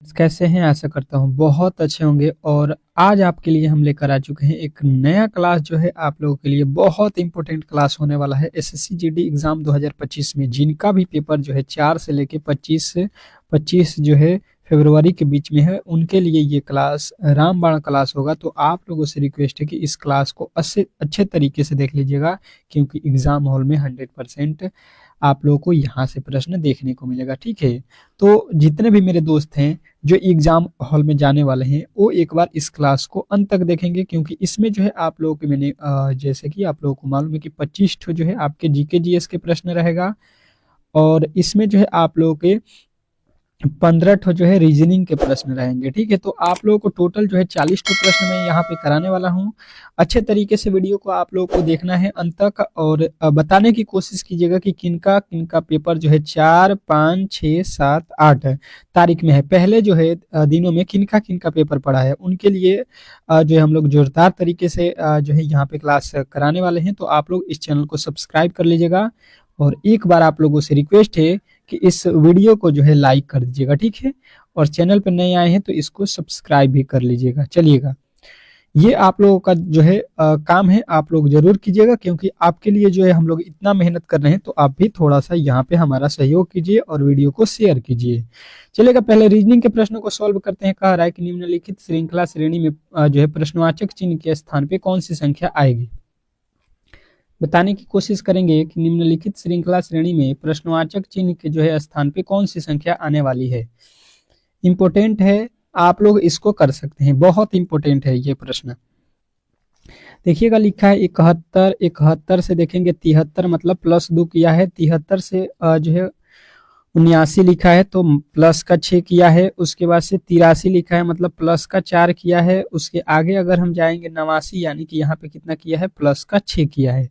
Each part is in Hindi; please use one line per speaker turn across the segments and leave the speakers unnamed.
कैसे हैं? आशा करता हूँ बहुत अच्छे होंगे। और आज आपके लिए हम लेकर आ चुके हैं एक नया क्लास जो है आप लोगों के लिए बहुत इंपॉर्टेंट क्लास होने वाला है एसएससी जीडी एग्जाम 2025 में, जिनका भी पेपर जो है 4 से लेके 25 जो है फरवरी के बीच में है, उनके लिए ये क्लास रामबाण क्लास होगा। तो आप लोगों से रिक्वेस्ट है कि इस क्लास को अच्छे तरीके से देख लीजिएगा, क्योंकि एग्जाम हॉल में 100% आप लोगों को यहाँ से प्रश्न देखने को मिलेगा। ठीक है, तो जितने भी मेरे दोस्त हैं जो एग्जाम हॉल में जाने वाले हैं, वो एक बार इस क्लास को अंत तक देखेंगे, क्योंकि इसमें जो है आप लोगों के मैंने जैसे कि आप लोगों को मालूम है कि 25 जो है आपके जीके जीएस के प्रश्न रहेगा, और इसमें जो है आप लोगों के 15 जो है रीजनिंग के प्रश्न रहेंगे। ठीक है, तो आप लोगों को टोटल जो है 40 प्रश्न मैं यहाँ पे कराने वाला हूँ। अच्छे तरीके से वीडियो को आप लोगों को देखना है अंत तक, और बताने की कोशिश कीजिएगा कि किनका किनका पेपर जो है 4, 5, 6, 7, 8 तारीख में है। पहले जो है दिनों में किनका किनका पेपर पड़ा है, उनके लिए जो है हम लोग जोरदार तरीके से जो है यहाँ पे क्लास कराने वाले हैं। तो आप लोग इस चैनल को सब्सक्राइब कर लीजिएगा, और एक बार आप लोगों से रिक्वेस्ट है कि इस वीडियो को जो है लाइक कर दीजिएगा। ठीक है, और चैनल पर नए आए हैं तो इसको सब्सक्राइब भी कर लीजिएगा। चलिएगा, ये आप लोगों का जो है काम है, आप लोग जरूर कीजिएगा, क्योंकि आपके लिए जो है हम लोग इतना मेहनत कर रहे हैं, तो आप भी थोड़ा सा यहाँ पे हमारा सहयोग कीजिए और वीडियो को शेयर कीजिए। चलिएगा, पहले रीजनिंग के प्रश्नों को सॉल्व करते हैं। कह रहा है कि निम्नलिखित श्रृंखला श्रेणी में जो है प्रश्नवाचक चिन्ह के स्थान पे कौन सी संख्या आएगी। बताने की कोशिश करेंगे कि निम्नलिखित श्रृंखला श्रेणी में प्रश्नवाचक चिन्ह के जो है स्थान पे कौन सी संख्या आने वाली है। इंपॉर्टेंट है, आप लोग इसको कर सकते हैं, बहुत इंपॉर्टेंट है ये प्रश्न। देखिएगा, लिखा है 71, 71 से देखेंगे 73, मतलब +2 किया है। 73 से जो है 79 लिखा है, तो प्लस का 6 किया है। उसके बाद से 83 लिखा है, मतलब प्लस का 4 किया है। उसके आगे अगर हम जाएंगे 89, यानी कि यहाँ पे कितना किया है, प्लस का 6 किया है।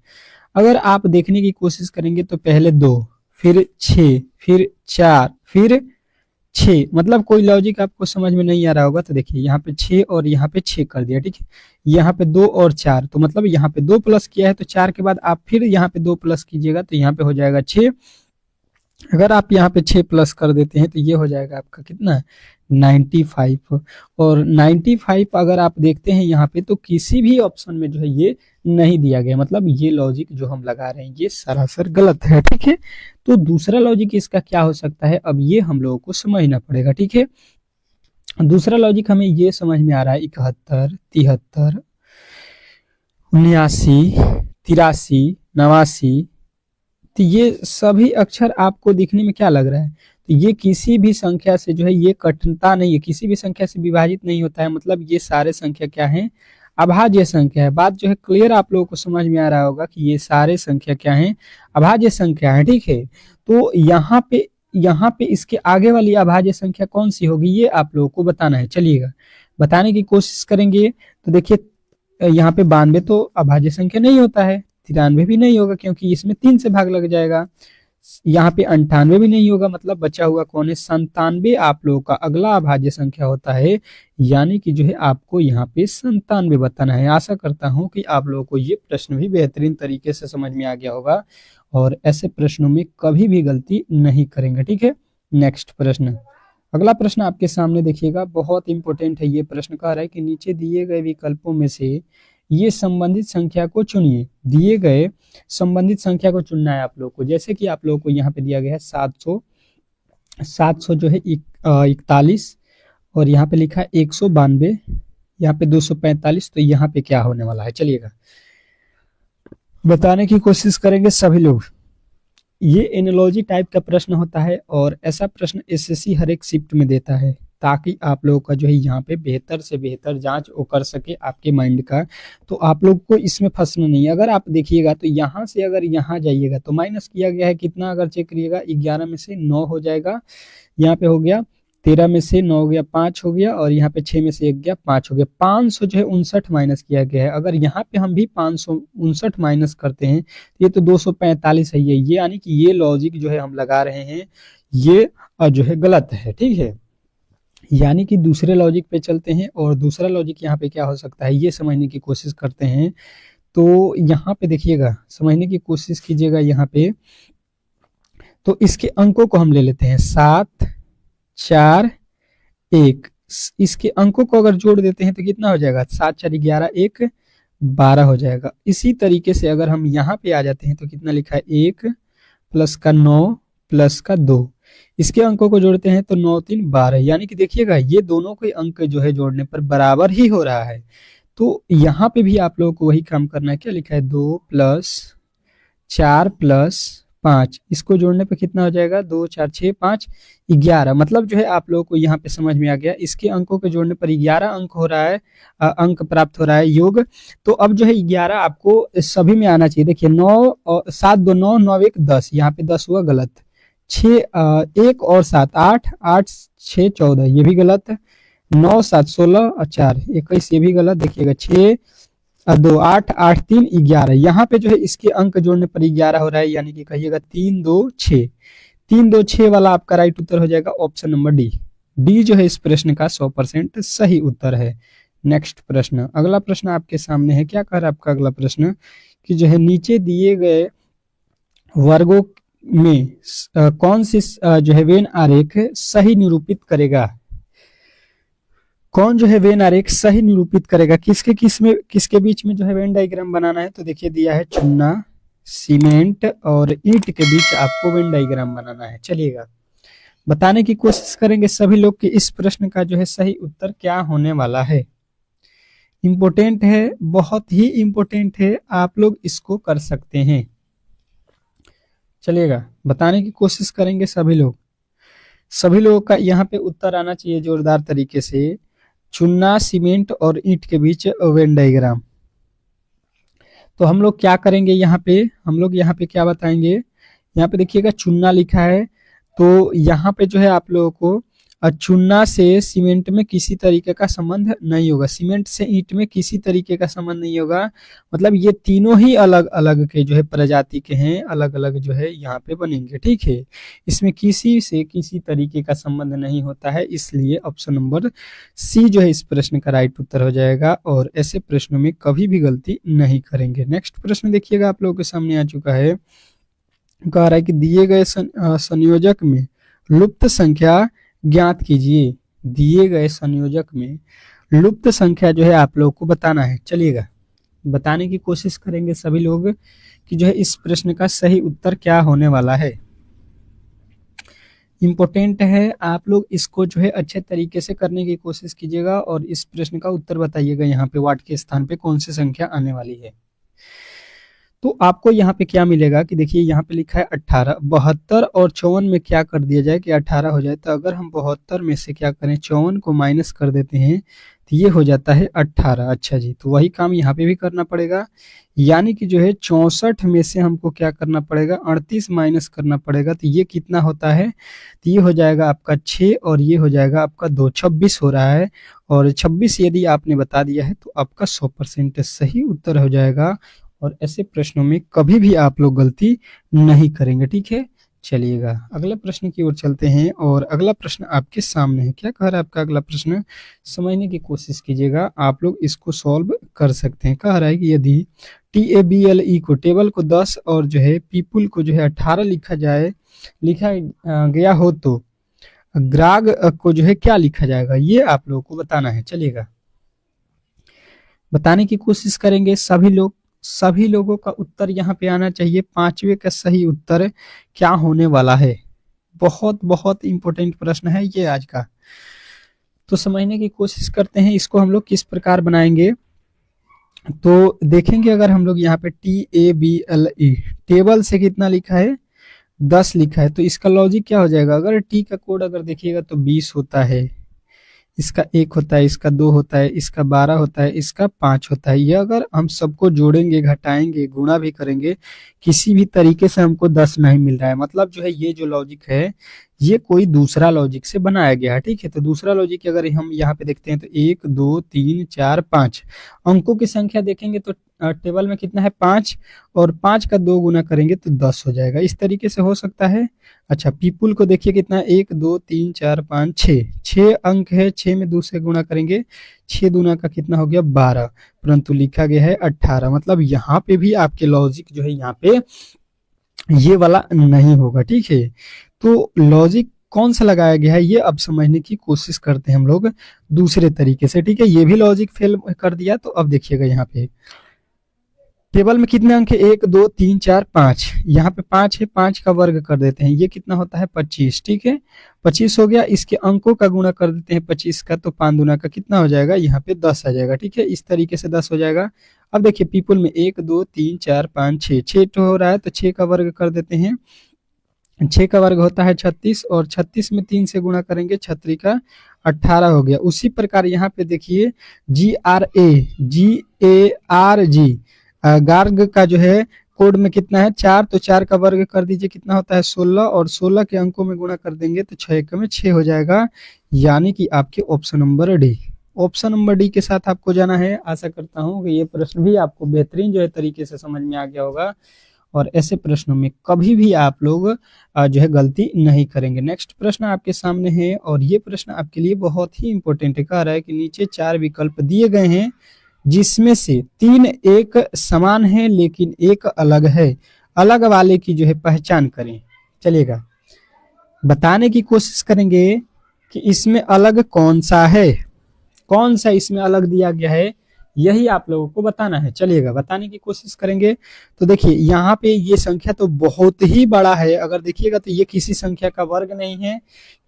अगर आप देखने की कोशिश करेंगे तो पहले 2, फिर 6, फिर 4, फिर 6, मतलब कोई लॉजिक आपको समझ में नहीं आ रहा होगा। तो देखिए यहाँ पे 6 और यहाँ पे 6 कर दिया। ठीक है, यहाँ पे 2 और 4, तो मतलब यहाँ पे 2 प्लस किया है, तो 4 के बाद आप फिर यहाँ पे 2 प्लस कीजिएगा, तो यहाँ पे हो जाएगा 6। अगर आप यहाँ पे 6 प्लस कर देते हैं तो ये हो जाएगा आपका कितना, 95। और 95 अगर आप देखते हैं यहाँ पे, तो किसी भी ऑप्शन में जो है ये नहीं दिया गया, मतलब ये लॉजिक जो हम लगा रहे हैं ये सरासर गलत है। ठीक है, तो दूसरा लॉजिक इसका क्या हो सकता है, अब ये हम लोगों को समझना पड़ेगा। ठीक है, दूसरा लॉजिक हमें ये समझ में आ रहा है, 71, 73, 79, 83, 89, तो ये सभी अक्षर आपको दिखने में क्या लग रहा है, तो ये किसी भी संख्या से जो है ये कटता नहीं है, किसी भी संख्या से विभाजित नहीं होता है, मतलब ये सारे संख्या क्या है, अभाज्य संख्या है। बात जो है क्लियर आप लोगों को समझ में आ रहा होगा कि ये सारे संख्या क्या है, अभाज्य संख्या है। ठीक है, तो यहाँ पे इसके आगे वाली अभाज्य संख्या कौन सी होगी, ये आप लोगों को बताना है। चलिएगा, बताने की कोशिश करेंगे। तो देखिए यहाँ पे 92 तो अभाज्य संख्या नहीं होता है, 93 भी नहीं होगा, क्योंकि इसमें 3 से भाग लग जाएगा। यहाँ पे 98 भी नहीं होगा, मतलब बचा हुआ कौन है, 97 आप लोगों का अगला अभाज्य संख्या होता है। यानी कि जो है आपको यहाँ पे 97 बताना है। आशा करता हूँ कि आप लोगों को ये प्रश्न भी बेहतरीन तरीके से समझ में आ गया होगा, और ऐसे प्रश्नों में कभी भी गलती नहीं करेंगे। ठीक है, नेक्स्ट प्रश्न, अगला प्रश्न आपके सामने देखिएगा, बहुत इंपॉर्टेंट है ये प्रश्न। कह रहा है कि नीचे दिए गए विकल्पों में से ये संबंधित संख्या को चुनिए। दिए गए संबंधित संख्या को चुनना है आप लोग को। जैसे कि आप लोगों को यहाँ पे दिया गया है 700 जो है 41, और यहाँ पे लिखा है 192, यहाँ पे 245, तो यहाँ पे क्या होने वाला है। चलिएगा, बताने की कोशिश करेंगे सभी लोग। ये एनालॉजी टाइप का प्रश्न होता है, और ऐसा प्रश्न एसएससी हर एक शिफ्ट में देता है, ताकि आप लोगों का जो है यहाँ पे बेहतर से बेहतर जांच वो कर सके आपके माइंड का। तो आप लोग को इसमें फंसना नहीं है। अगर आप देखिएगा तो यहाँ से अगर यहाँ जाइएगा तो माइनस किया गया है कितना, अगर चेक करिएगा 11 में से 9 हो जाएगा, यहाँ पे हो गया 13 में से 9 हो गया 5 हो गया, और यहाँ पे 6 में से 1 गया 5 हो गया। 500 जो है 59 माइनस किया गया है। अगर यहाँ पे हम भी 559 माइनस करते हैं तो ये तो 245 है। ये यानी कि ये लॉजिक जो है हम लगा रहे हैं ये जो है गलत है। ठीक है, यानी कि दूसरे लॉजिक पे चलते हैं, और दूसरा लॉजिक यहाँ पे क्या हो सकता है ये समझने की कोशिश करते हैं। तो यहाँ पे देखिएगा, समझने की कोशिश कीजिएगा यहाँ पे। तो इसके अंकों को हम ले लेते हैं 7, 4, 1। इसके अंकों को अगर जोड़ देते हैं तो कितना हो जाएगा, 7 4 11, 1 12 हो जाएगा। इसी तरीके से अगर हम यहाँ पे आ जाते हैं तो कितना लिखा है, 1 प्लस का 9 प्लस का 2, इसके अंकों को जोड़ते हैं तो 9 3 12, यानी कि देखिएगा ये दोनों के अंक जो है जोड़ने पर बराबर ही हो रहा है। तो यहाँ पे भी आप लोगों को वही काम करना है। क्या लिखा है, 2 प्लस 4 प्लस 5, इसको जोड़ने पे कितना हो जाएगा, 2 4 6 5 11। मतलब जो है आप लोगों को यहाँ पे समझ में आ गया, इसके अंकों के जोड़ने पर 11 अंक हो रहा है, अंक प्राप्त हो रहा है योग। तो अब जो है 11 आपको सभी में आना चाहिए। देखिए 9 और 7 2 9 9 1 10, यहाँ पे 10 हुआ गलत। 6 1 और 7 8 8 6 14, ये भी गलत। 9 7 16 और 4 21, ये भी गलत। देखिएगा 6 2 8 8 3 11, यहाँ पे जो है इसके अंक जोड़ने पर 11 हो रहा है, यानी कि कहिएगा 3 2 6। 3 2 6 वाला आपका राइट उत्तर हो जाएगा ऑप्शन नंबर डी। डी जो है इस प्रश्न का 100% सही उत्तर है। नेक्स्ट प्रश्न, अगला प्रश्न आपके सामने है। क्या कह रहा है आपका अगला प्रश्न, कि जो है नीचे दिए गए वर्गों में कौन सी जो है वेन आरेख सही निरूपित करेगा। कौन जो है वेन आरेख सही निरूपित करेगा, किसके बीच में जो है वेन डायग्राम बनाना है। तो देखिए दिया है चुना सीमेंट और ईंट के बीच आपको वेन डायग्राम बनाना है। चलिएगा बताने की कोशिश करेंगे सभी लोग कि इस प्रश्न का जो है सही उत्तर क्या होने वाला है। इंपॉर्टेंट है, बहुत ही इंपॉर्टेंट है, आप लोग इसको कर सकते हैं। चलिएगा बताने की कोशिश करेंगे सभी लोग। सभी लोगों का यहाँ पे उत्तर आना चाहिए जोरदार तरीके से। चुना सीमेंट और ईंट के बीच वेन डायग्राम। तो हम लोग क्या करेंगे, यहाँ पे क्या बताएंगे। यहाँ पे देखिएगा चुना लिखा है, तो यहाँ पे जो है आप लोगों को चुना से सीमेंट में किसी तरीके का संबंध नहीं होगा, सीमेंट से ईंट में किसी तरीके का संबंध नहीं होगा। मतलब ये तीनों ही अलग अलग के जो है प्रजाति के हैं, अलग अलग जो है यहाँ पे बनेंगे। ठीक है, इसमें किसी से किसी तरीके का संबंध नहीं होता है, इसलिए ऑप्शन नंबर सी जो है इस प्रश्न का राइट उत्तर हो जाएगा। और ऐसे प्रश्नों में कभी भी गलती नहीं करेंगे। नेक्स्ट प्रश्न देखिएगा आप लोगों के सामने आ चुका है। कह रहा है कि दिए गए संयोजक में लुप्त संख्या ज्ञात कीजिए। दिए गए संयोजक में लुप्त संख्या जो है आप लोगों को बताना है। चलिएगा बताने की कोशिश करेंगे सभी लोग कि जो है इस प्रश्न का सही उत्तर क्या होने वाला है। इंपॉर्टेंट है, आप लोग इसको जो है अच्छे तरीके से करने की कोशिश कीजिएगा और इस प्रश्न का उत्तर बताइएगा यहाँ पे वाट के स्थान पे कौन सी संख्या आने वाली है। तो आपको यहाँ पे क्या मिलेगा कि देखिए यहाँ पे लिखा है 18। 72 और 54 में क्या कर दिया जाए कि 18 हो जाए। तो अगर हम 72 में से क्या करें, 54 को माइनस कर देते हैं तो ये हो जाता है 18। अच्छा जी, तो वही काम यहाँ पे भी करना पड़ेगा, यानी कि जो है 64 में से हमको क्या करना पड़ेगा, 38 माइनस करना पड़ेगा। तो ये कितना होता है, तो ये हो जाएगा आपका 6 और ये हो जाएगा आपका 2, 26 हो रहा है। और 26 यदि आपने बता दिया है तो आपका 100% सही उत्तर हो जाएगा। और ऐसे प्रश्नों में कभी भी आप लोग गलती नहीं करेंगे। ठीक है, चलिएगा अगले प्रश्न की ओर चलते हैं। और अगला प्रश्न आपके सामने है। क्या कह रहा है आपका अगला प्रश्न, समझने की कोशिश कीजिएगा, आप लोग इसको सॉल्व कर सकते हैं। कह रहा है कि यदि TABLE को टेबल को 10 और जो है पीपुल को जो है 18 लिखा गया हो तो ग्राग को जो है क्या लिखा जाएगा, ये आप लोगों को बताना है। चलिएगा बताने की कोशिश करेंगे सभी लोगों का उत्तर यहाँ पे आना चाहिए। 5वें का सही उत्तर क्या होने वाला है। बहुत बहुत इंपॉर्टेंट प्रश्न है ये आज का। तो समझने की कोशिश करते हैं इसको हम लोग किस प्रकार बनाएंगे। तो देखेंगे अगर हम लोग यहाँ पे TABLE टेबल से कितना लिखा है, 10 लिखा है, तो इसका लॉजिक क्या हो जाएगा। अगर टी का कोड अगर देखिएगा तो 20 होता है, इसका 1 होता है, इसका 2 होता है, इसका 12 होता है, इसका 5 होता है। ये अगर हम सबको जोड़ेंगे, घटाएंगे, गुणा भी करेंगे, किसी भी तरीके से हमको 10 नहीं मिल रहा है। मतलब जो है ये जो लॉजिक है ये कोई दूसरा लॉजिक से बनाया गया है। ठीक है, तो दूसरा लॉजिक अगर हम यहाँ पे देखते हैं तो 1 2 3 4 5 अंकों की संख्या देखेंगे तो टेबल में कितना है 5, और 5 का 2 गुना करेंगे तो 10 हो जाएगा। इस तरीके से हो सकता है। अच्छा, पीपुल को देखिए कितना 1 2 3 4 5 6 अंक है, 6 में 2 से गुणा करेंगे, 6 दूना का कितना हो गया 12, परंतु लिखा गया है 18। मतलब यहाँ पे भी आपके लॉजिक जो है यहाँ पे ये वाला नहीं होगा। ठीक है, तो लॉजिक कौन सा लगाया गया है ये अब समझने की कोशिश करते हैं हम लोग दूसरे तरीके से, ठीक है। ये भी लॉजिक फेल कर दिया, तो अब देखिएगा यहाँ पे टेबल में कितने अंक है, 1 2 3 4 5, यहाँ पे 5 है, 5 का वर्ग कर देते हैं, ये कितना होता है 25, ठीक है। 25 हो गया, इसके अंकों का गुणा कर देते हैं 25 का, तो 5 दूना का कितना हो जाएगा, यहाँ पे 10 आ जाएगा, ठीक है। इस तरीके से 10 हो जाएगा। अब देखिए पीपल में 1 2 3 4 5 6, 6 तो हो रहा है, तो 6 का वर्ग कर देते हैं, 6 का वर्ग होता है 36, और 36 में 3 से गुणा करेंगे, 36 का 18 हो गया। उसी प्रकार यहाँ पे देखिए GRG गार्ग का जो है कोड में कितना है 4, तो 4 का वर्ग कर दीजिए, कितना होता है 16, और 16 के अंकों में गुणा कर देंगे तो 6 एक में 6 हो जाएगा, यानी कि आपके option number D, option number D के साथ आपको जाना है। आशा करता हूँ कि ये प्रश्न भी आपको बेहतरीन जो है तरीके से समझ में आ गया होगा, और ऐसे प्रश्नों में कभी भी आप लोग जो है गलती नहीं करेंगे। नेक्स्ट प्रश्न आपके सामने है, और ये प्रश्न आपके लिए बहुत ही इंपॉर्टेंट है। कह रहा है कि नीचे 4 विकल्प दिए गए हैं जिसमें से 3 एक समान है लेकिन एक अलग है, अलग वाले की जो है पहचान करें। चलिएगा बताने की कोशिश करेंगे कि इसमें अलग कौन सा है, कौन सा इसमें अलग दिया गया है, यही आप लोगों को बताना है। चलिएगा बताने की कोशिश करेंगे। तो देखिए यहाँ पे ये संख्या तो बहुत ही बड़ा है, अगर देखिएगा तो ये किसी संख्या का वर्ग नहीं है,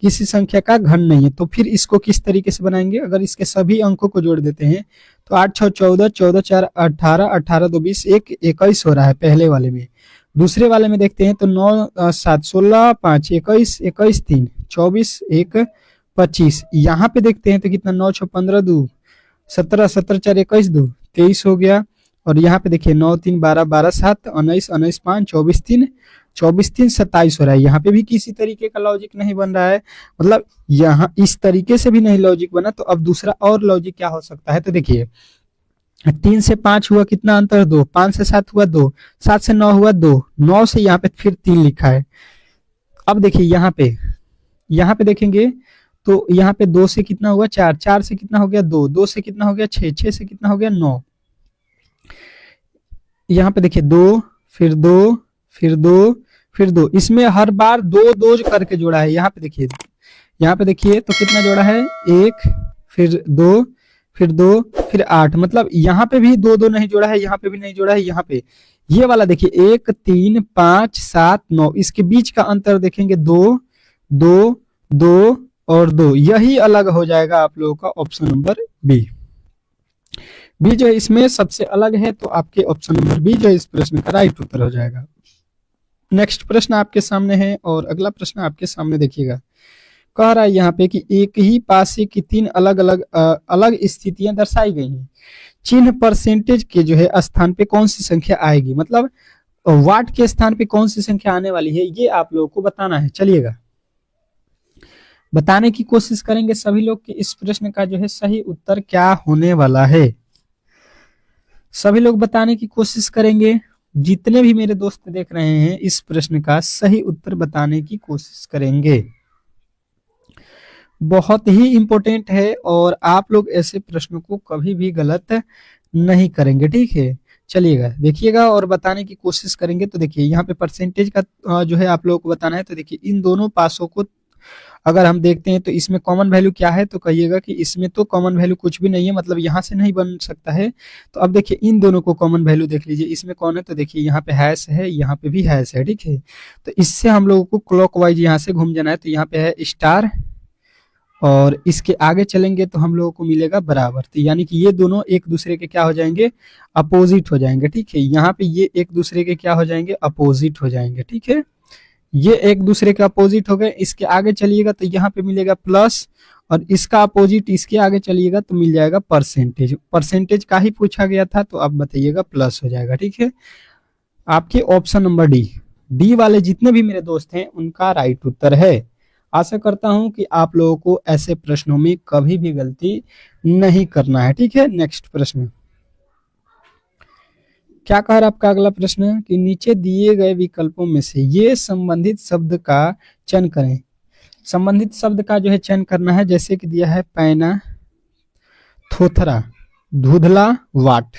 किसी संख्या का घन नहीं है, तो फिर इसको किस तरीके से बनाएंगे, अगर इसके सभी अंकों को जोड़ देते हैं तो 8 6 14, 14 4 18, 18 2 20, 1 21 हो रहा है पहले वाले में। दूसरे वाले में देखते हैं तो 9 7 16 5 21, 21 3 24, 1 25। यहाँ पे देखते हैं तो कितना 9 6 15 2 17, 17 4 21 2 23 हो गया। और यहाँ पे देखिए 9 3 12, 12 7 19, 19 5 24 3, 24 3 27 हो रहा है। यहाँ पे भी किसी तरीके का लॉजिक नहीं बन रहा है, मतलब यहाँ इस तरीके से भी नहीं लॉजिक बना, तो अब दूसरा और लॉजिक क्या हो सकता है। तो देखिए 3 से 5 हुआ, कितना अंतर 2, 5 से 7 हुआ 2, 7 से 9 हुआ 2, 9 से यहाँ पे फिर 3 लिखा है। अब देखिए यहाँ पे देखेंगे तो यहाँ पे 2 से कितना हुआ 4, 4 से कितना हो गया 2, 2 से कितना हो गया 6, 6 से कितना हो गया 9। यहाँ पे देखिए 2 फिर 2 फिर 2 फिर 2, इसमें हर बार 2 2 करके जोड़ा है। यहाँ पे देखिए तो कितना जोड़ा है 1 फिर 2 फिर 2 फिर 8, मतलब यहाँ पे भी 2 2 नहीं जोड़ा है, यहाँ पे भी नहीं जोड़ा है। यहाँ पे ये वाला देखिए 1 3 5 7 9, इसके बीच का अंतर देखेंगे 2 2 2 और 2, यही अलग हो जाएगा आप लोगों का ऑप्शन नंबर बी। बी जो है इसमें सबसे अलग है, तो आपके ऑप्शन नंबर बी जो है इस प्रश्न का राइट उत्तर हो जाएगा। नेक्स्ट प्रश्न आपके सामने है, और अगला प्रश्न आपके सामने देखिएगा। कह रहा है यहाँ पे कि एक ही पासे की 3 अलग अलग स्थितियां दर्शाई गई हैं, चिन्ह परसेंटेज के जो है स्थान पे कौन सी संख्या आएगी, मतलब वाट के स्थान पे कौन सी संख्या आने वाली है, ये आप लोगों को बताना है। चलिएगा बताने की कोशिश करेंगे सभी लोग कि इस प्रश्न का जो है सही उत्तर क्या होने वाला है। सभी लोग बताने की कोशिश करेंगे, जितने भी मेरे दोस्त देख रहे हैं इस प्रश्न का सही उत्तर बताने की कोशिश करेंगे। बहुत ही इंपॉर्टेंट है, और आप लोग ऐसे प्रश्नों को कभी भी गलत नहीं करेंगे, ठीक है। चलिएगा देखिएगा और बताने की कोशिश करेंगे। तो देखिए यहाँ पे परसेंटेज का जो है आप लोगों को बताना है। तो देखिए इन दोनों पासों को अगर हम देखते हैं तो इसमें कॉमन वैल्यू क्या है, तो कहिएगा कि इसमें तो कॉमन वैल्यू कुछ भी नहीं है, मतलब यहाँ से नहीं बन सकता है। तो अब देखिए इन दोनों को कॉमन वैल्यू देख लीजिए, इसमें कौन है, तो देखिए यहाँ पे हैश है, यहाँ पे भी हैश है, ठीक है। तो इससे हम लोगों को क्लॉकवाइज यहाँ से घूम जाना है। तो यहाँ पे है स्टार, और इसके आगे चलेंगे तो हम लोगों को मिलेगा बराबर, तो यानी कि ये दोनों एक दूसरे के क्या हो जाएंगे, अपोजिट हो जाएंगे, ठीक है। यहाँ पे ये एक दूसरे के क्या हो जाएंगे, अपोजिट हो जाएंगे, ठीक है। ये एक दूसरे के अपोजिट हो गए। इसके आगे चलिएगा तो यहाँ पे मिलेगा प्लस, और इसका अपोजिट इसके आगे चलिएगा तो मिल जाएगा परसेंटेज। परसेंटेज का ही पूछा गया था, तो आप बताइएगा प्लस हो जाएगा, ठीक है। आपके ऑप्शन नंबर डी वाले जितने भी मेरे दोस्त हैं उनका राइट उत्तर है। आशा करता हूं कि आप लोगों को ऐसे प्रश्नों में कभी भी गलती नहीं करना है, ठीक है। नेक्स्ट प्रश्न क्या कह रहा है आपका अगला प्रश्न कि नीचे दिए गए विकल्पों में से ये संबंधित शब्द का चयन करें। संबंधित शब्द का जो है चयन करना है, जैसे कि दिया है पैना, थोथरा, धुधला, वाट।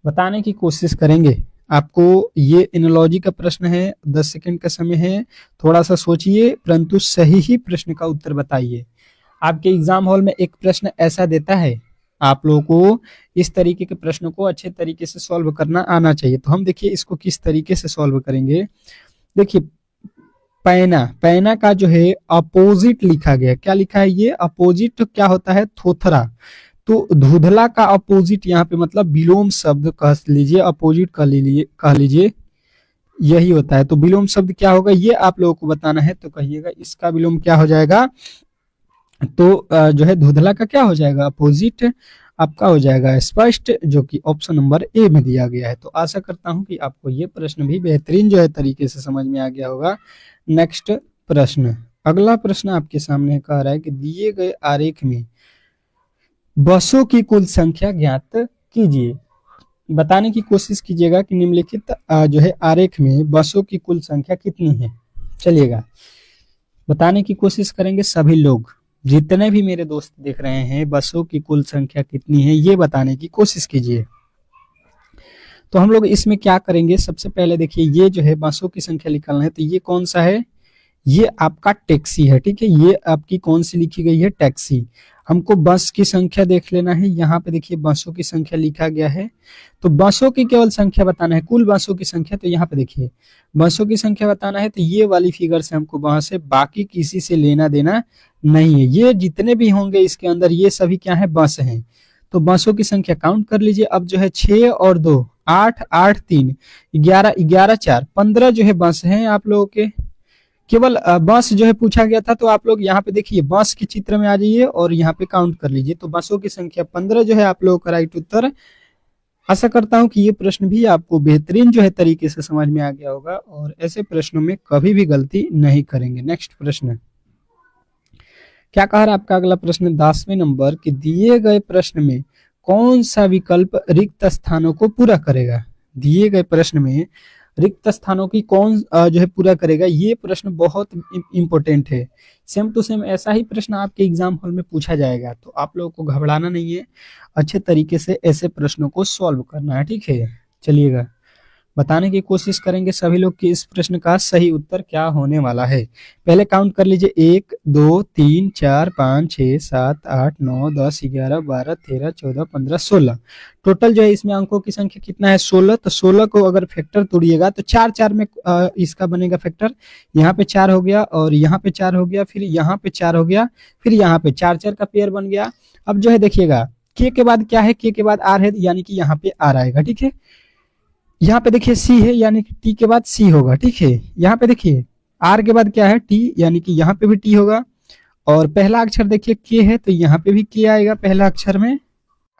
बताने की कोशिश करेंगे। आपको ये एनालॉजी का प्रश्न है, 10 सेकंड का समय है, थोड़ा सा सोचिए परंतु सही ही प्रश्न का उत्तर बताइए। आपके एग्जाम हॉल में एक प्रश्न ऐसा देता है, आप लोगों को इस तरीके के प्रश्न को अच्छे तरीके से सॉल्व करना आना चाहिए। तो हम देखिए इसको किस तरीके से सॉल्व करेंगे। देखिए पैना, पैना का जो है अपोजिट लिखा गया, क्या लिखा है ये अपोजिट, क्या होता है थोथरा। तो धुधला का अपोजिट यहाँ पे मतलब विलोम शब्द कह लीजिए, अपोजिट कह लीजिए यही होता है। तो विलोम शब्द क्या होगा ये आप लोगों को बताना है, तो कहिएगा इसका विलोम क्या हो जाएगा। तो जो है धुधला का क्या हो जाएगा अपोजिट आपका हो जाएगा स्पष्ट, जो कि ऑप्शन नंबर ए में दिया गया है। तो आशा करता हूं कि आपको ये प्रश्न भी बेहतरीन जो है तरीके से समझ में आ गया होगा। नेक्स्ट प्रश्न, अगला प्रश्न आपके सामने कह रहा है कि दिए गए आरेख में बसों की कुल संख्या ज्ञात कीजिए। बताने की कोशिश कीजिएगा कि निम्नलिखित जो है आरेख में बसों की कुल संख्या कितनी है। चलिएगा बताने की कोशिश करेंगे सभी लोग, जितने भी मेरे दोस्त देख रहे हैं, बसों की कुल संख्या कितनी है ये बताने की कोशिश कीजिए। तो हम लोग इसमें क्या करेंगे, सबसे पहले देखिए ये जो है बसों की संख्या निकालना है, तो ये कौन सा है, ये आपका टैक्सी है, ठीक है। ये आपकी कौन सी लिखी गई है, टैक्सी। हमको बस की संख्या देख लेना है, यहाँ पे देखिए बसों की संख्या लिखा गया है, तो बसों की केवल संख्या बताना है, कुल बसों की संख्या। तो यहाँ पे देखिए बसों की संख्या बताना है, तो ये वाली फिगर से हमको वहां से, बाकी किसी से लेना देना नहीं है। ये जितने भी होंगे इसके अंदर ये सभी क्या है, बस हैं। तो बसों की संख्या काउंट कर लीजिए। अब जो है 6 और 2 8, 8 3 11, 11 4 15 जो है बस हैं आप लोगों के। केवल बस जो है पूछा गया था, तो आप लोग यहाँ पे देखिए बस के चित्र में आ जाइए और यहाँ पे काउंट कर लीजिए। तो बसों की संख्या 15 जो है आप लोगों का राइट उत्तर। आशा करता हूं कि ये प्रश्न भी आपको बेहतरीन जो है तरीके से समझ में आ गया होगा और ऐसे प्रश्नों में कभी भी गलती नहीं करेंगे। नेक्स्ट प्रश्न क्या कह रहा है आपका अगला प्रश्न 10वें नंबर कि दिए गए प्रश्न में कौन सा विकल्प रिक्त स्थानों को पूरा करेगा। दिए गए प्रश्न में रिक्त स्थानों की कौन जो है पूरा करेगा, ये प्रश्न बहुत इंपॉर्टेंट है। सेम टू सेम ऐसा ही प्रश्न आपके एग्जाम हॉल में पूछा जाएगा, तो आप लोगों को घबराना नहीं है, अच्छे तरीके से ऐसे प्रश्नों को सॉल्व करना है, ठीक है। चलिएगा बताने की कोशिश करेंगे सभी लोग कि इस प्रश्न का सही उत्तर क्या होने वाला है। पहले काउंट कर लीजिए 1 2 3 4 5 6 7 8 9 10 11 12 13 14 15 16। टोटल जो है इसमें अंकों की संख्या कितना है 16। तो 16 को अगर फैक्टर तोड़िएगा तो 4 4 में इसका बनेगा फैक्टर। यहाँ पे 4 हो गया और यहाँ पे 4 हो गया, फिर यहाँ पे 4 हो गया, फिर यहाँ पे 4 4 का पेयर बन गया। अब जो है देखिएगा के के बाद क्या है, के के बाद आर है, यानी कि यहाँ पे आर आएगा, ठीक है। यहाँ पे देखिए सी है यानी कि टी के बाद सी होगा, ठीक है। यहाँ पे देखिए आर के बाद क्या है टी, यानी कि यहाँ पे भी टी होगा। और पहला अक्षर देखिए के है, तो यहाँ पे भी के आएगा पहला अक्षर में।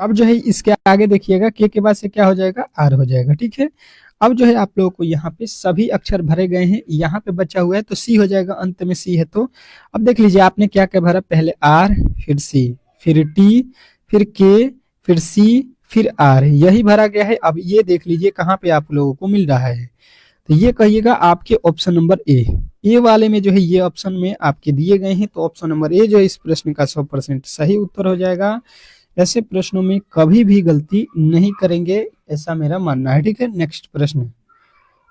अब जो है इसके आगे देखिएगा के बाद से क्या हो जाएगा आर हो जाएगा, ठीक है। अब जो है आप लोगों को यहाँ पे सभी अक्षर भरे गए हैं, यहाँ पे बचा हुआ है तो सी हो जाएगा, अंत में सी है। तो अब देख लीजिए आपने क्या क्या भरा, पहले आर फिर सी फिर टी फिर के फिर सी फिर आर, यही भरा गया है। अब ये देख लीजिए कहाँ पे आप लोगों को मिल रहा है, तो ये कहिएगा आपके ऑप्शन नंबर ए वाले में जो है ये ऑप्शन में आपके दिए गए हैं, तो ऑप्शन नंबर ए जो इस प्रश्न का 100% सही उत्तर हो जाएगा। ऐसे प्रश्नों में कभी भी गलती नहीं करेंगे, ऐसा मेरा मानना है, ठीक है। नेक्स्ट प्रश्न,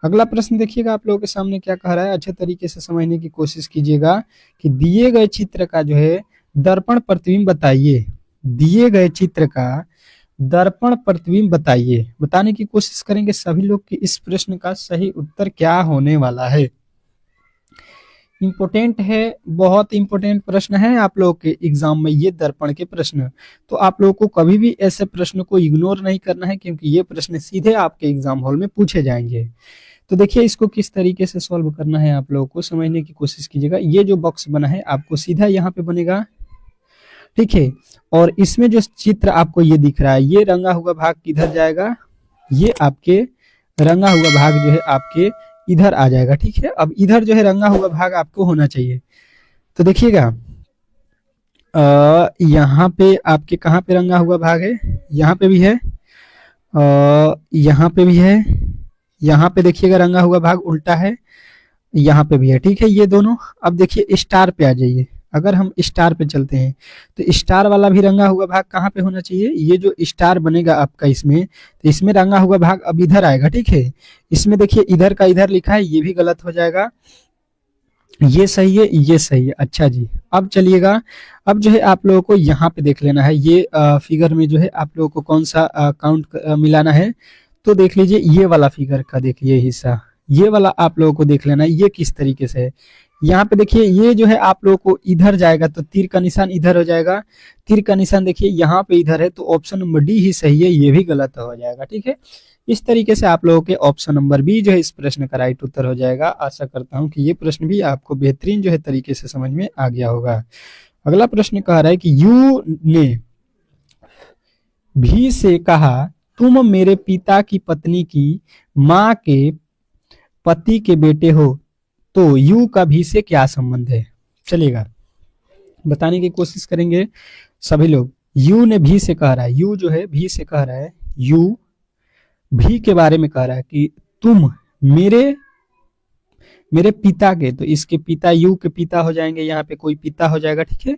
अगला प्रश्न देखिएगा आप लोगों के सामने क्या कह रहा है, अच्छे तरीके से समझने की कोशिश कीजिएगा कि दिए गए चित्र का जो है दर्पण प्रतिबिंब बताइए। दिए गए चित्र का दर्पण प्रतिबिंब बताइए। बताने की कोशिश करेंगे सभी लोग कि इस प्रश्न का सही उत्तर क्या होने वाला है। इंपॉर्टेंट है, बहुत इंपॉर्टेंट प्रश्न है आप लोगों के एग्जाम में ये दर्पण के प्रश्न। तो आप लोगों को कभी भी ऐसे प्रश्न को इग्नोर नहीं करना है, क्योंकि ये प्रश्न सीधे आपके एग्जाम हॉल में पूछे जाएंगे। तो देखिए इसको किस तरीके से सॉल्व करना है आप लोगों को समझने की कोशिश कीजिएगा। ये जो बॉक्स बना है आपको सीधा यहाँ पे बनेगा, ठीक है। और इसमें जो चित्र आपको ये दिख रहा है, ये रंगा हुआ भाग किधर जाएगा, ये आपके रंगा हुआ भाग जो है आपके इधर आ जाएगा, ठीक है। अब इधर जो है रंगा हुआ भाग आपको होना चाहिए। तो देखिएगा यहाँ पे आपके कहाँ पे रंगा हुआ भाग है, यहाँ पे भी है, यहाँ पे भी है, यहाँ पे देखिएगा रंगा हुआ भाग उल्टा है, यहाँ पे भी है, ठीक है। ये दोनों अब देखिए स्टार पे आ जाइए। अगर हम स्टार पे चलते हैं तो स्टार वाला भी रंगा हुआ भाग कहाँ पे होना चाहिए, ये जो स्टार बनेगा आपका इसमें, तो इसमें रंगा हुआ भाग अब इधर आएगा, ठीक है। इसमें देखिए इधर का इधर लिखा है, ये भी गलत हो जाएगा, ये सही है, ये सही है। अच्छा जी, अब चलिएगा, अब जो है आप लोगों को यहाँ पे देख लेना है, ये फिगर में जो है आप लोगों को कौन सा काउंट मिलाना है, तो देख लीजिए ये वाला फिगर का देखिए हिस्सा, ये वाला आप लोगों को देख लेना है ये किस तरीके से है। यहाँ पे देखिए ये जो है आप लोगों को इधर जाएगा तो तीर का निशान इधर हो जाएगा, तीर का निशान देखिए यहाँ पे इधर है, तो ऑप्शन नंबर डी ही सही है, ये भी गलत हो जाएगा, ठीक है। इस तरीके से आप लोगों के ऑप्शन नंबर बी जो है इस प्रश्न का राइट उत्तर हो जाएगा। आशा करता हूँ कि ये प्रश्न भी आपको बेहतरीन जो है तरीके से समझ में आ गया होगा। अगला प्रश्न कह रहा है कि यू ने भी से कहा, तुम मेरे पिता की पत्नी की माँ के पति के बेटे हो, तो यू का भी से क्या संबंध है। चलिएगा बताने की कोशिश करेंगे सभी लोग। यू ने भी से कह रहा है, यू जो है भी से कह रहा है, यू भी के बारे में कह रहा है कि तुम मेरे पिता के, तो इसके पिता यू के पिता हो जाएंगे, यहाँ पे कोई पिता हो जाएगा, ठीक है।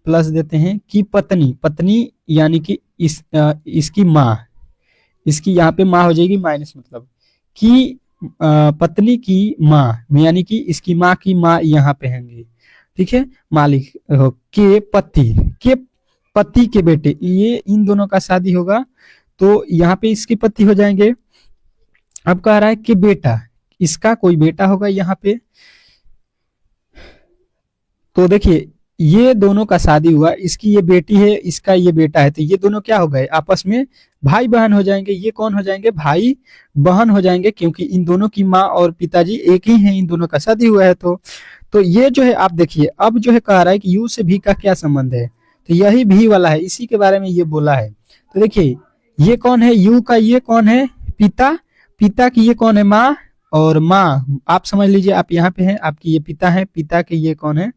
प्लस देते हैं कि पत्नी, पत्नी यानी कि इसकी माँ, इसकी यहाँ पे माँ हो जाएगी माइनस, मतलब कि पत्नी की माँ यानी कि इसकी माँ की माँ यहाँ पे होंगी, ठीक है। मालिक के पति के बेटे, ये इन दोनों का शादी होगा तो यहाँ पे इसके पति हो जाएंगे। अब कह रहा है कि बेटा, इसका कोई बेटा होगा यहाँ पे, तो देखिए ये दोनों का शादी हुआ, इसकी ये बेटी है, इसका ये बेटा है, तो ये दोनों क्या हो गए आपस में भाई बहन हो जाएंगे। ये कौन हो जाएंगे, भाई बहन हो जाएंगे, क्योंकि इन दोनों की माँ और पिताजी एक ही हैं, इन दोनों का शादी हुआ है। तो ये जो है आप देखिए, अब जो है कह रहा है कि यू से भी का क्या संबंध है, तो यही भी वाला है, इसी के बारे में ये बोला है। तो देखिए ये कौन है, यू का ये कौन है, पिता, पिता की ये कौन है, माँ, और माँ आप समझ लीजिए आप यहाँ पे हैं, आपकी ये पिता है, पिता के ये कौन है,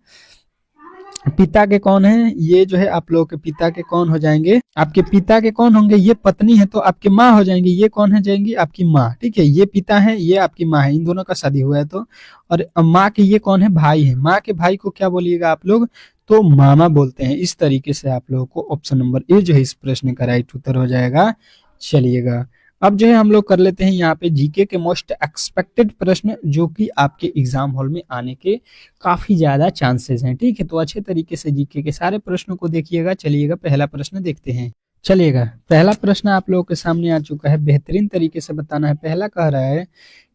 पिता के कौन है, ये जो है आप लोगों के पिता के कौन हो जाएंगे, आपके पिता के कौन होंगे, ये पत्नी है तो आपकी माँ हो जाएंगी, ये कौन है जाएंगी आपकी माँ, ठीक है। ये पिता है, ये आपकी माँ है, इन दोनों का शादी हुआ है तो, और माँ के ये कौन है, भाई है, माँ के भाई को क्या बोलिएगा आप लोग, तो मामा बोलते हैं। इस तरीके से आप लोगों को ऑप्शन नंबर ए जो है इस प्रश्न का राइट उत्तर हो जाएगा। चलिएगा अब जो है हम लोग कर लेते हैं यहाँ पे जीके के मोस्ट एक्सपेक्टेड प्रश्न, जो कि आपके एग्जाम हॉल में आने के काफी ज्यादा चांसेस हैं, ठीक है। तो अच्छे तरीके से जीके के सारे प्रश्नों को देखिएगा। चलिएगा पहला प्रश्न देखते हैं। चलिएगा पहला प्रश्न आप लोगों के सामने आ चुका है, बेहतरीन तरीके से बताना है। पहला कह रहा है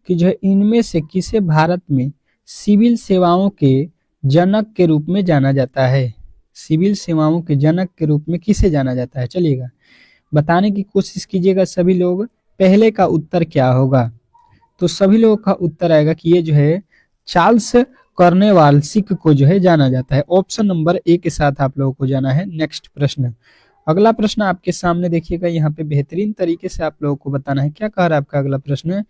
कि जो है इनमें से किसे भारत में सिविल सेवाओं के जनक के रूप में जाना जाता है, सिविल सेवाओं के जनक के रूप में किसे जाना जाता है। चलिएगा बताने की कोशिश कीजिएगा सभी लोग, पहले का उत्तर क्या होगा। तो सभी लोगों का उत्तर आएगा कि ये जो है चार्ल्स कॉर्नवालिस को जो है जाना जाता है। ऑप्शन नंबर ए के साथ आप लोगों को जाना है। नेक्स्ट प्रश्न, अगला प्रश्न आपके सामने देखिएगा, यहाँ पे बेहतरीन तरीके से आप लोगों को बताना है। क्या कह रहा है आपका अगला प्रश्न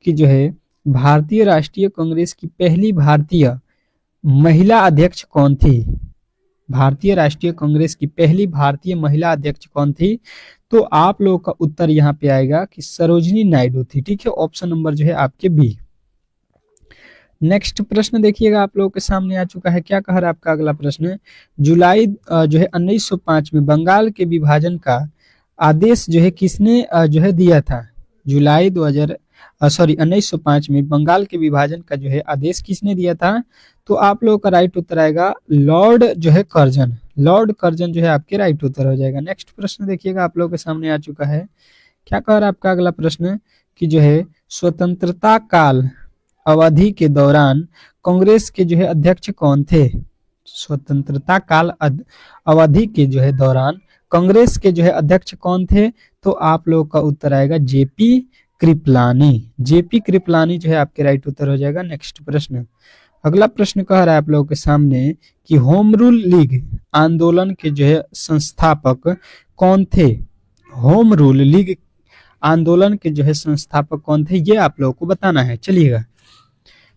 कि जो है भारतीय राष्ट्रीय कांग्रेस की पहली भारतीय महिला अध्यक्ष कौन थी, भारतीय राष्ट्रीय कांग्रेस की पहली भारतीय महिला अध्यक्ष कौन थी। तो आप लोगों का उत्तर यहाँ पे आएगा कि सरोजिनी नायडू थी, ठीक है। ऑप्शन नंबर जो है आपके बी। नेक्स्ट प्रश्न देखिएगा आप लोगों के सामने आ चुका है। क्या कह रहा है आपका अगला प्रश्न, जुलाई जो है 1905 में बंगाल के विभाजन का आदेश जो है किसने जो है दिया था। जुलाई 1905 में बंगाल के विभाजन का जो है आदेश किसने दिया था। तो आप लोगों का राइट उत्तर आएगा लॉर्ड जो है कर्जन, लॉर्ड कर्जन जो है आपके राइट उत्तर हो जाएगा। नेक्स्ट प्रश्न देखिएगा आप लोगों के सामने आ चुका है। क्या कह रहा है आपका अगला प्रश्न कि जो है स्वतंत्रता काल अवधि के दौरान कांग्रेस के जो है अध्यक्ष कौन थे। स्वतंत्रता काल अवधि के जो है दौरान कांग्रेस के जो है अध्यक्ष कौन थे। तो आप लोगों का उत्तर आएगा जेपी कृपलानी, जेपी कृपलानी जो है आपके राइट उत्तर हो जाएगा। नेक्स्ट प्रश्न, अगला प्रश्न कह रहा है आप लोगों के सामने कि होम रूल लीग आंदोलन के जो है संस्थापक कौन थे। होम रूल लीग आंदोलन के जो है संस्थापक कौन थे, ये आप लोगों को बताना है। चलिएगा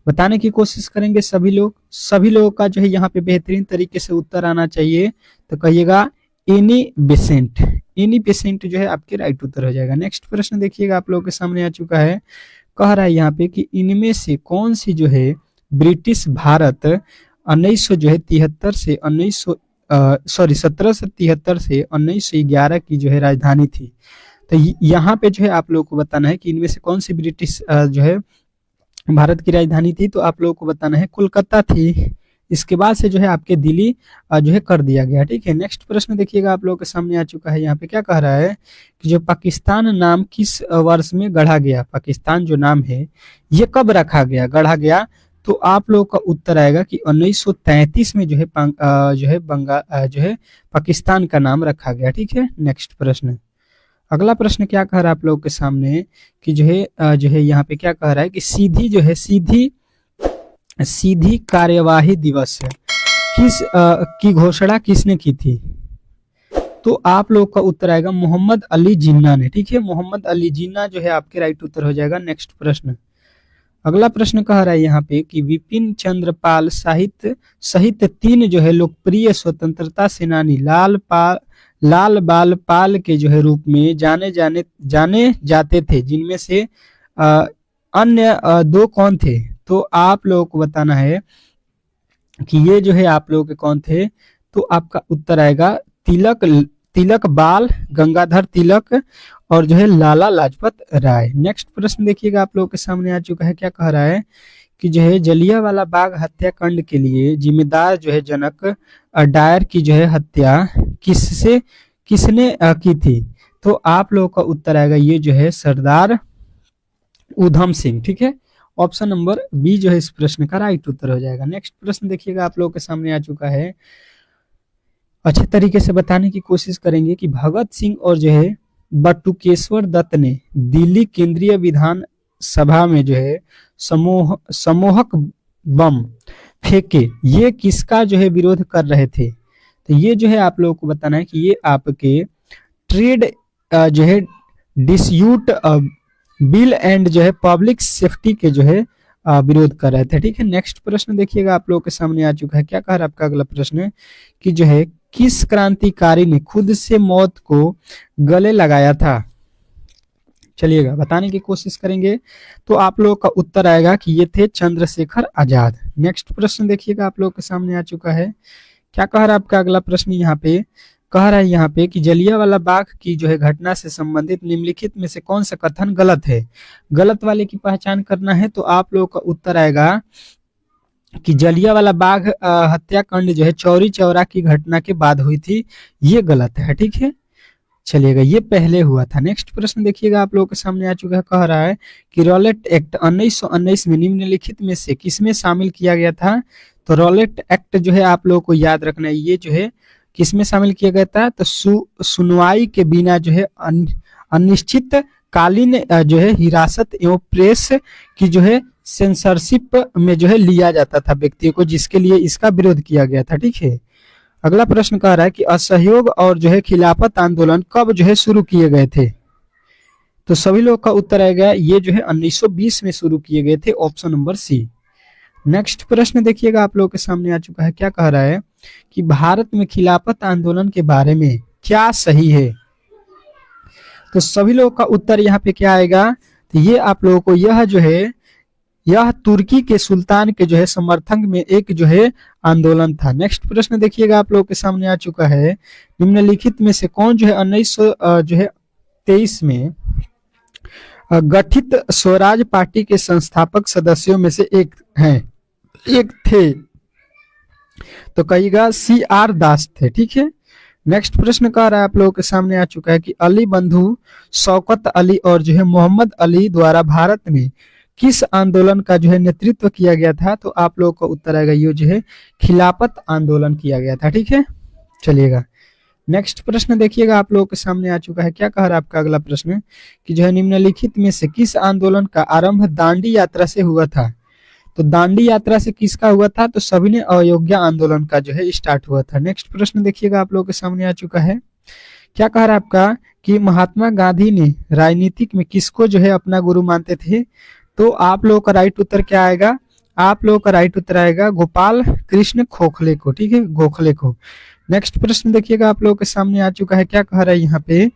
बताने की कोशिश करेंगे सभी लोग, सभी लोगों का जो है यहाँ पे बेहतरीन तरीके से उत्तर आना चाहिए। तो कहिएगा एनी बेसेंट, एनी बेसेंट जो है आपके राइट उत्तर हो जाएगा। नेक्स्ट प्रश्न देखिएगा आप लोगों के सामने आ चुका है। कह रहा है यहाँ पे कि इनमें से कौन सी जो है ब्रिटिश भारत 1900 जो है 73 से 1773 से 1911 की जो है राजधानी थी। तो यहाँ पे जो है आप लोगों को बताना है कि इनमें से कौन सी ब्रिटिश जो है भारत की राजधानी थी। तो आप लोगों को बताना है कोलकाता थी। इसके बाद से जो है आपके दिल्ली जो है कर दिया गया। ठीक है, नेक्स्ट प्रश्न देखिएगा आप लोगों के सामने आ चुका है। यहाँ पे क्या कह रहा है कि जो पाकिस्तान नाम किस वर्ष में गढ़ा गया। पाकिस्तान जो नाम है ये कब रखा गया, गढ़ा गया। तो आप लोगों का उत्तर आएगा कि 1933 में जो है जो है पाकिस्तान का नाम रखा गया। ठीक है, नेक्स्ट प्रश्न, अगला प्रश्न क्या कह रहा है आप लोगों के सामने कि जो है यहाँ पे क्या कह रहा है कि सीधी कार्यवाही दिवस की घोषणा किसने की थी। तो आप लोग का उत्तर आएगा मोहम्मद अली जिन्ना ने। ठीक है, मोहम्मद अली जिन्ना जो है आपके राइट उत्तर हो जाएगा। नेक्स्ट प्रश्न, अगला प्रश्न कह रहा है यहाँ पे कि विपिन चंद्र पाल सहित 3 जो है लोकप्रिय स्वतंत्रता सेनानी लाल बाल पाल के जो है रूप में जाने जाते थे, जिनमें से अन्य 2 कौन थे। तो आप लोगों को बताना है कि ये जो है आप लोगों के कौन थे। तो आपका उत्तर आएगा तिलक बाल गंगाधर तिलक और जो है लाला लाजपत राय। नेक्स्ट प्रश्न देखिएगा आप लोगों के सामने आ चुका है। क्या कह रहा है कि जो है जलियांवाला बाग हत्याकांड के लिए जिम्मेदार जो है जनक डायर की जो है हत्या किसने की थी। तो आप लोगों का उत्तर आएगा ये जो है सरदार उधम सिंह। ठीक है, ऑप्शन नंबर बी जो है इस प्रश्न का राइट उत्तर हो जाएगा। नेक्स्ट प्रश्न देखिएगा आप लोगों के सामने आ चुका है। अच्छे तरीके से बताने की कोशिश करेंगे कि भगत सिंह और जो है बटुकेश्वर दत्त ने दिल्ली केंद्रीय विधान सभा में जो है सम्मोहक बम फेंके, ये किसका जो है विरोध कर रहे थे। तो ये जो है आप लोगों को बताना है कि ये आपके ट्रेड जो है डिस्प्यूट बिल एंड जो है पब्लिक सेफ्टी के जो है विरोध कर रहे थे। ठीक है, नेक्स्ट प्रश्न देखिएगा आप लोगों के सामने आ चुका है। क्या कह रहा है आपका अगला प्रश्न कि जो है किस क्रांतिकारी ने खुद से मौत को गले लगाया था। चलिएगा बताने की कोशिश करेंगे। तो आप लोगों का उत्तर आएगा कि ये थे चंद्रशेखर आजाद। नेक्स्ट प्रश्न देखिएगा आप लोगों के सामने आ चुका है। क्या कह रहा है आपका अगला प्रश्न यहाँ पे, कह रहा है यहाँ पे कि जलियांवाला बाग की जो है घटना से संबंधित निम्नलिखित में से कौन सा कथन गलत है। गलत वाले की पहचान करना है। तो आप लोगों का उत्तर आएगा कि जलियांवाला बाग हत्याकांड जो है चौरी चौरा की घटना के बाद हुई थी, ये गलत है। ठीक है, चलिएगा ये पहले हुआ था। नेक्स्ट प्रश्न देखिएगा आप लोगों के सामने आ चुका है। कह रहा है कि रॉलेट एक्ट 1919 में निम्नलिखित में से किसमें शामिल किया गया था। तो रॉलेट एक्ट जो है आप लोगों को याद रखना है, ये जो है किसमें शामिल किया गया था। तो सुनवाई के बिना जो है अनिश्चित कालीन जो है हिरासत एवं प्रेस की जो है सेंसरशिप में जो है लिया जाता था व्यक्तियों को, जिसके लिए इसका विरोध किया गया था। ठीक है, अगला प्रश्न कह रहा है कि असहयोग और जो है खिलाफत आंदोलन कब जो है शुरू किए गए थे। तो सभी लोग का उत्तर आएगा ये जो है 1920 में शुरू किए गए थे, ऑप्शन नंबर सी। नेक्स्ट प्रश्न देखिएगा आप लोगों के सामने आ चुका है। क्या कह रहा है कि भारत में खिलाफत आंदोलन के बारे में क्या सही है। तो सभी लोगों का उत्तर यहाँ पे क्या आएगा। तो ये आप लोगों को यह तुर्की के सुल्तान के जो है समर्थन में एक जो है आंदोलन था। नेक्स्ट प्रश्न देखिएगा आप लोगों के सामने आ चुका है। निम्नलिखित में से कौन जो है 1923 में गठित स्वराज पार्टी के संस्थापक सदस्यों में से एक थे। तो कहिएगा CR दास थे। ठीक है, नेक्स्ट प्रश्न कह रहा है आप लोगों के सामने आ चुका है कि अली बंधु शौकत अली और जो है मोहम्मद अली द्वारा भारत में किस आंदोलन का जो है नेतृत्व किया गया था। तो आप लोगों का उत्तर आएगा ये जो है खिलाफत आंदोलन किया गया था। ठीक है, चलिएगा नेक्स्ट प्रश्न देखिएगा आप लोगों के सामने आ चुका है। क्या कह रहा है आपका अगला प्रश्न कि जो है निम्नलिखित में से किस आंदोलन का आरंभ दांडी यात्रा से हुआ था। तो दांडी यात्रा से किसका हुआ था। तो सभी ने अयोध्या आंदोलन का जो है स्टार्ट हुआ था। नेक्स्ट प्रश्न देखिएगा आप लोगों के सामने आ चुका है। क्या कह रहा है आपका कि महात्मा गांधी ने राजनीतिक में किसको जो है अपना गुरु मानते थे। तो आप लोगों का राइट उत्तर क्या आएगा। आप लोगों का राइट उत्तर आएगा गोपाल कृष्ण गोखले को। ठीक है, गोखले को। नेक्स्ट प्रश्न देखिएगा आप लोगों के सामने आ चुका है। क्या कह रहा है यहाँ पे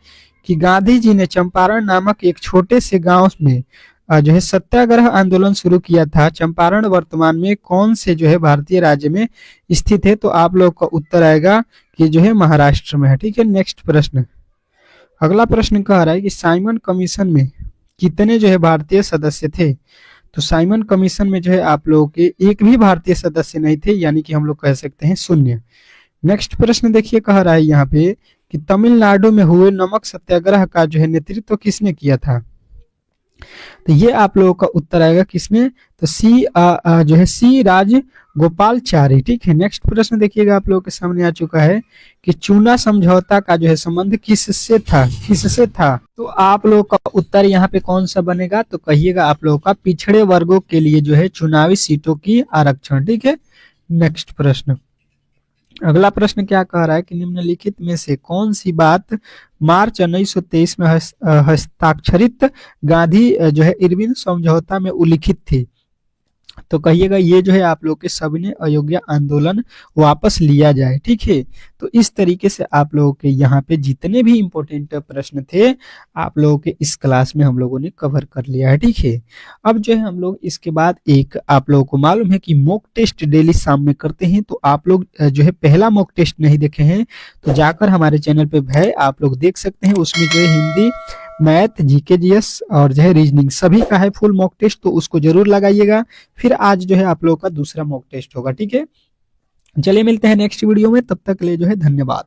कि गांधी जी ने चंपारण नामक एक छोटे से गांव में जो है सत्याग्रह आंदोलन शुरू किया था। चंपारण वर्तमान में कौन से जो है भारतीय राज्य में स्थित है? तो आप लोग का उत्तर आएगा कि जो है महाराष्ट्र में है। ठीक है, नेक्स्ट प्रश्न, अगला प्रश्न कह रहा है कि साइमन कमीशन में कितने जो है भारतीय सदस्य थे? तो साइमन कमीशन में जो है आप लोगों के एक भी भारतीय सदस्य नहीं थे, यानी कि हम लोग कह सकते हैं शून्य। नेक्स्ट प्रश्न देखिए, कह रहा है यहाँ पे कि तमिलनाडु में हुए नमक सत्याग्रह का जो है नेतृत्व किसने किया था? तो ये आप लोगों का उत्तर आएगा किसने? तो जो है सी राजगोपालाचारी। ठीक है, नेक्स्ट प्रश्न देखिएगा आप लोगों के सामने आ चुका है कि चूना समझौता का जो है संबंध किससे था? तो आप लोगों का उत्तर यहाँ पे कौन सा बनेगा? तो कहिएगा आप लोगों का पिछड़े वर्गों के लिए जो है चुनावी सीटों की आरक्षण। ठीक है, नेक्स्ट प्रश्न, अगला प्रश्न क्या कह रहा है कि निम्नलिखित में से कौन सी बात मार्च 1923 में हस्ताक्षरित गांधी जो है इरविन समझौता में उल्लिखित थी? तो कहिएगा ये जो है आप लोग के सविनय अयोग्य आंदोलन वापस लिया जाए। ठीक है, तो इस तरीके से आप लोगों के यहाँ पे जितने भी इंपॉर्टेंट प्रश्न थे आप लोगों के इस क्लास में हम लोगों ने कवर कर लिया है। ठीक है, अब जो है हम लोग इसके बाद एक, आप लोगों को मालूम है कि मॉक टेस्ट डेली शाम में करते हैं, तो आप लोग जो है पहला मॉक टेस्ट नहीं देखे हैं तो जाकर हमारे चैनल पे है आप लोग देख सकते हैं। उसमें जो है हिंदी, मैथ, जीके, जीएस और जो है रीजनिंग सभी का है फुल मॉक टेस्ट, तो उसको जरूर लगाइएगा। फिर आज जो है आप लोगों का दूसरा मॉक टेस्ट होगा। ठीक है, चलिए मिलते हैं नेक्स्ट वीडियो में, तब तक के लिए जो है धन्यवाद।